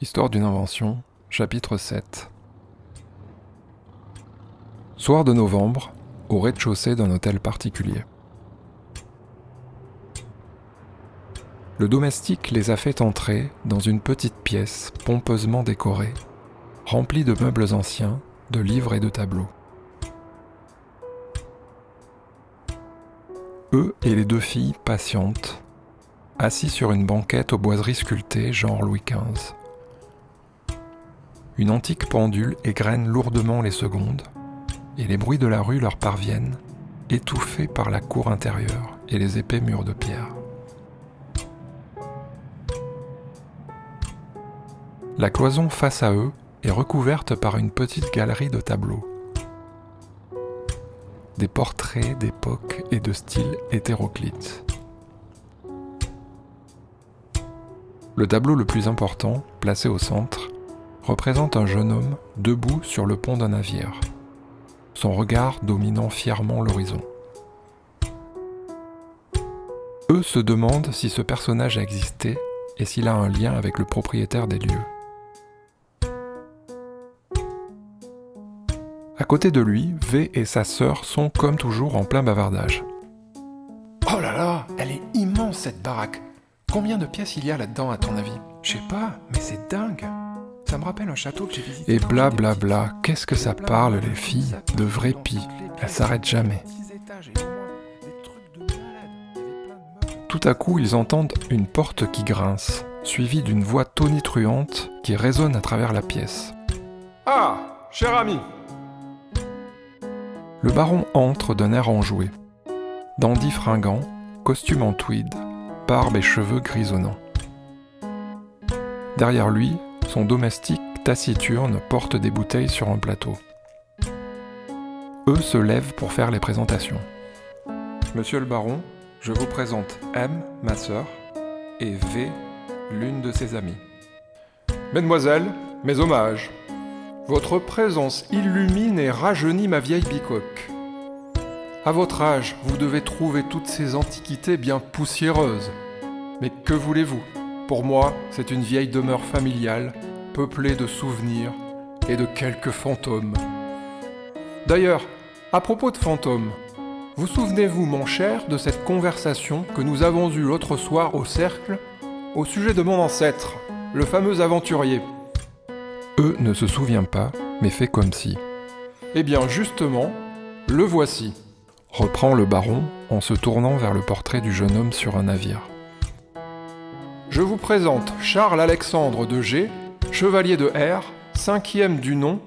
Histoire d'une invention, chapitre 7. Soir de novembre, au rez-de-chaussée d'un hôtel particulier. Le domestique les a fait entrer dans une petite pièce pompeusement décorée, remplie de meubles anciens, de livres et de tableaux. Eux et les deux filles patientes, assis sur une banquette aux boiseries sculptées genre Louis XV. Une antique pendule égrène lourdement les secondes, et les bruits de la rue leur parviennent, étouffés par la cour intérieure et les épais murs de pierre. La cloison face à eux est recouverte par une petite galerie de tableaux. Des portraits d'époque et de style hétéroclites. Le tableau le plus important, placé au centre, représente un jeune homme debout sur le pont d'un navire, son regard dominant fièrement l'horizon. Eux se demandent si ce personnage a existé et s'il a un lien avec le propriétaire des lieux. À côté de lui, V et sa sœur sont comme toujours en plein bavardage. « Oh là là, elle est immense cette baraque. Combien de pièces il y a là-dedans à ton avis ? Je sais pas, mais c'est dingue. Ça me rappelle un château que j'ai visité. Et blablabla, qu'est-ce que ça parle les filles, de vraies pies, elles s'arrêtent jamais. Tout à coup, ils entendent une porte qui grince, suivie d'une voix tonitruante qui résonne à travers la pièce. « Ah, cher ami !» Le baron entre d'un air enjoué. Dandy fringant, costume en tweed, barbe et cheveux grisonnants. Derrière lui, son domestique taciturne porte des bouteilles sur un plateau. Eux se lèvent pour faire les présentations. Monsieur le baron, je vous présente M, ma sœur, et V, l'une de ses amies. Mesdemoiselles, mes hommages. Votre présence illumine et rajeunit ma vieille bicoque. À votre âge, vous devez trouver toutes ces antiquités bien poussiéreuses. Mais que voulez-vous ? Pour moi, c'est une vieille demeure familiale, peuplée de souvenirs et de quelques fantômes. D'ailleurs, à propos de fantômes, vous souvenez-vous, mon cher, de cette conversation que nous avons eue l'autre soir au cercle, au sujet de mon ancêtre, le fameux aventurier ? Eux ne se souvient pas, mais fait comme si. Eh bien, justement, le voici. Reprend le baron en se tournant vers le portrait du jeune homme sur un navire. Je vous présente Charles-Alexandre de G, chevalier de R, 5e du nom,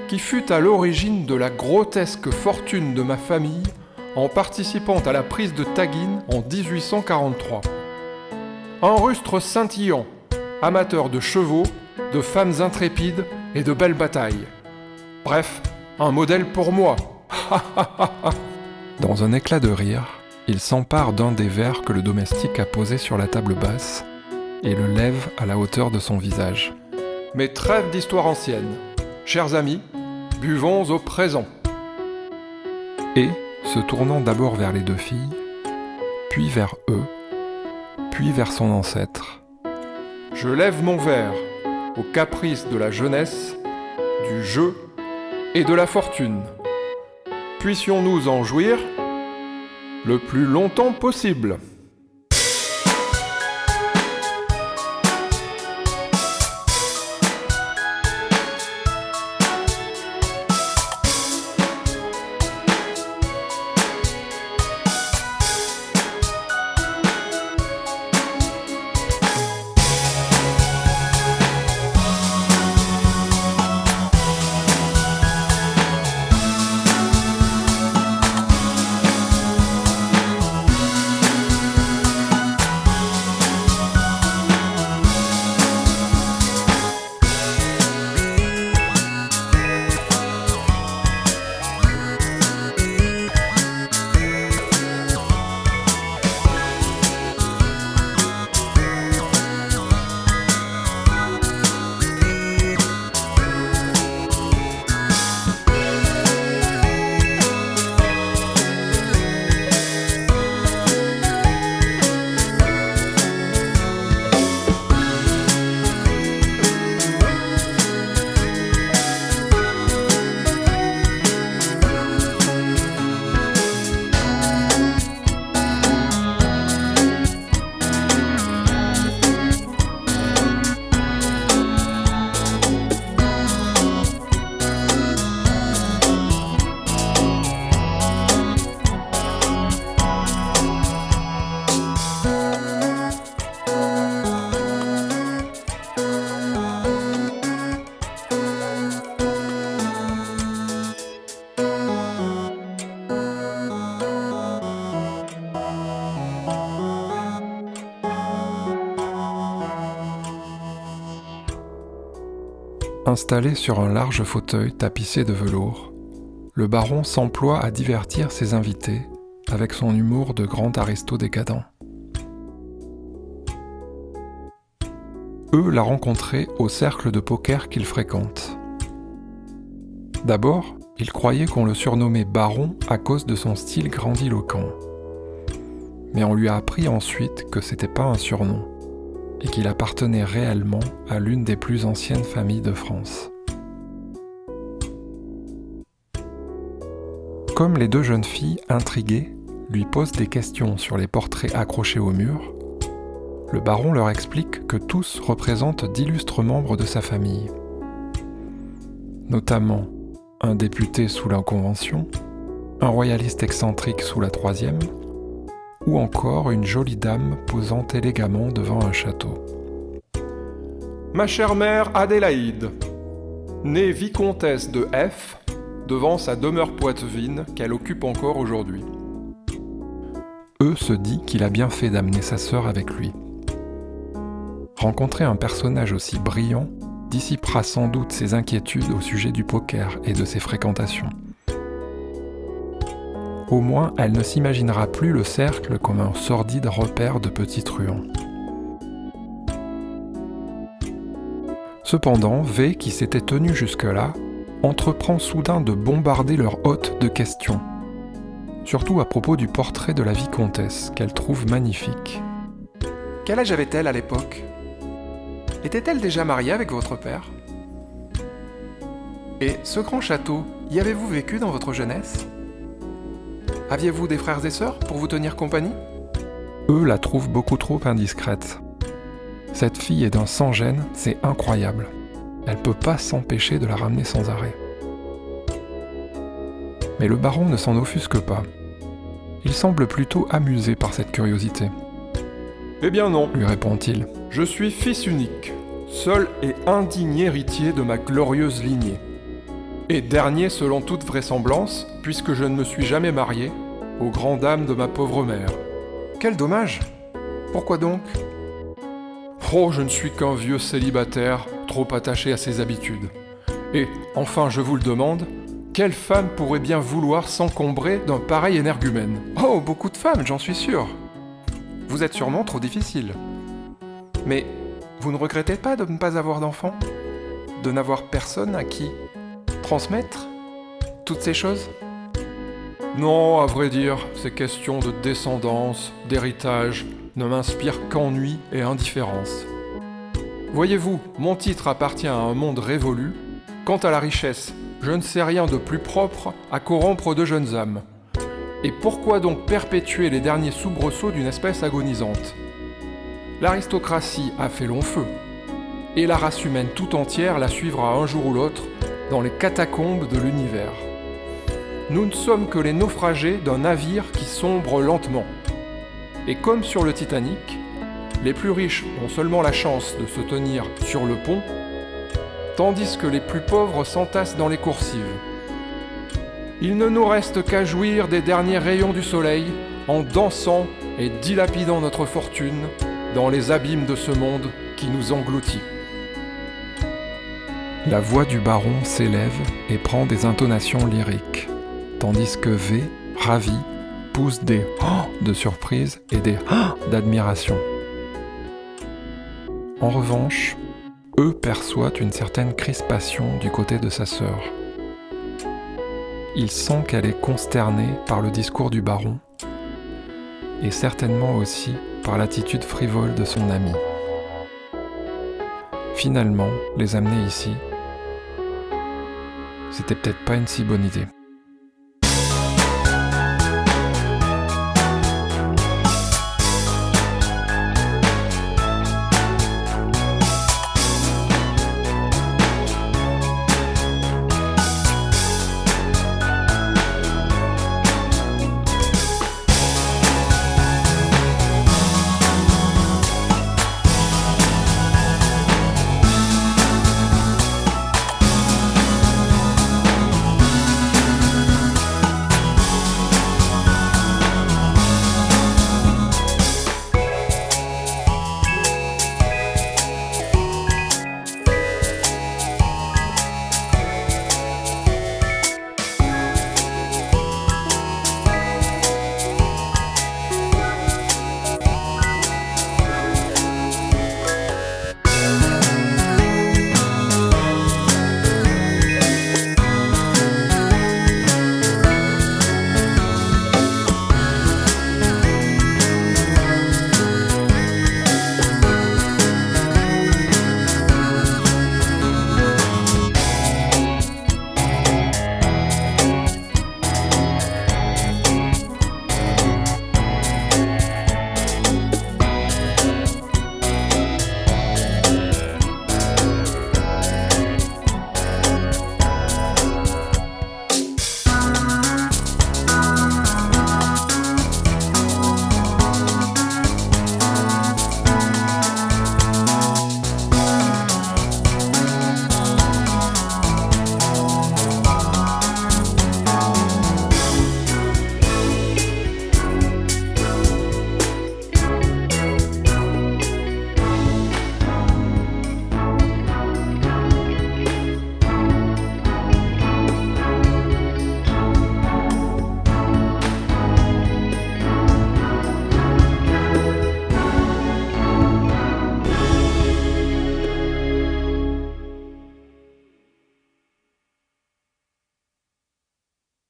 qui fut à l'origine de la grotesque fortune de ma famille en participant à la prise de Taguine en 1843. Un rustre scintillant, amateur de chevaux, de femmes intrépides et de belles batailles. Bref, un modèle pour moi. Dans un éclat de rire, il s'empare d'un des verres que le domestique a posé sur la table basse et le lève à la hauteur de son visage. Mais trêve d'histoire ancienne. Chers amis, buvons au présent. Et, se tournant d'abord vers les deux filles, puis vers eux, puis vers son ancêtre. Je lève mon verre aux caprices de la jeunesse, du jeu et de la fortune. Puissions-nous en jouir le plus longtemps possible. Installé sur un large fauteuil tapissé de velours, le baron s'emploie à divertir ses invités avec son humour de grand aristo décadent. Eux l'a rencontré au cercle de poker qu'il fréquente. D'abord, il croyait qu'on le surnommait baron à cause de son style grandiloquent. Mais on lui a appris ensuite que c'était pas un surnom et qu'il appartenait réellement à l'une des plus anciennes familles de France. Comme les deux jeunes filles, intriguées, lui posent des questions sur les portraits accrochés au mur, le baron leur explique que tous représentent d'illustres membres de sa famille, notamment un député sous la Convention, un royaliste excentrique sous la Troisième, ou encore une jolie dame posant élégamment devant un château. Ma chère mère Adélaïde, née vicomtesse de F, devant sa demeure poitevine qu'elle occupe encore aujourd'hui. Se dit qu'il a bien fait d'amener sa sœur avec lui. Rencontrer un personnage aussi brillant dissipera sans doute ses inquiétudes au sujet du poker et de ses fréquentations. Au moins, elle ne s'imaginera plus le cercle comme un sordide repère de petits truands. Cependant, V, qui s'était tenu jusque-là, entreprend soudain de bombarder leur hôte de questions, surtout à propos du portrait de la vicomtesse, qu'elle trouve magnifique. Quel âge avait-elle à l'époque ? Était-elle déjà mariée avec votre père ? Et ce grand château, y avez-vous vécu dans votre jeunesse ? Aviez-vous des frères et sœurs pour vous tenir compagnie ? La trouvent beaucoup trop indiscrète. Cette fille est d'un sans-gêne, c'est incroyable. Elle peut pas s'empêcher de la ramener sans arrêt. Mais le baron ne s'en offusque pas. Il semble plutôt amusé par cette curiosité. Eh bien non, lui répond-il. Je suis fils unique, seul et indigne héritier de ma glorieuse lignée. Et dernier selon toute vraisemblance, puisque je ne me suis jamais marié, aux grandes dames de ma pauvre mère. Quel dommage! Pourquoi donc? Oh, je ne suis qu'un vieux célibataire, trop attaché à ses habitudes. Et, enfin, je vous le demande, quelle femme pourrait bien vouloir s'encombrer d'un pareil énergumène? Oh, beaucoup de femmes, j'en suis sûr. Vous êtes sûrement trop difficile. Mais vous ne regrettez pas de ne pas avoir d'enfant? De n'avoir personne à qui transmettre toutes ces choses? Non, à vrai dire, ces questions de descendance, d'héritage, ne m'inspirent qu'ennui et indifférence. Voyez-vous, mon titre appartient à un monde révolu. Quant à la richesse, je ne sais rien de plus propre à corrompre de jeunes âmes. Et pourquoi donc perpétuer les derniers soubresauts d'une espèce agonisante? L'aristocratie a fait long feu, et la race humaine tout entière la suivra un jour ou l'autre dans les catacombes de l'univers. Nous ne sommes que les naufragés d'un navire qui sombre lentement. Et comme sur le Titanic, les plus riches ont seulement la chance de se tenir sur le pont, tandis que les plus pauvres s'entassent dans les coursives. Il ne nous reste qu'à jouir des derniers rayons du soleil en dansant et dilapidant notre fortune dans les abîmes de ce monde qui nous engloutit. La voix du baron s'élève et prend des intonations lyriques, tandis que V, ravi, pousse des « oh » de surprise et des « oh » d'admiration. En revanche, perçoit une certaine crispation du côté de sa sœur. Il sent qu'elle est consternée par le discours du baron et certainement aussi par l'attitude frivole de son ami. Finalement, les amener ici, c'était peut-être pas une si bonne idée.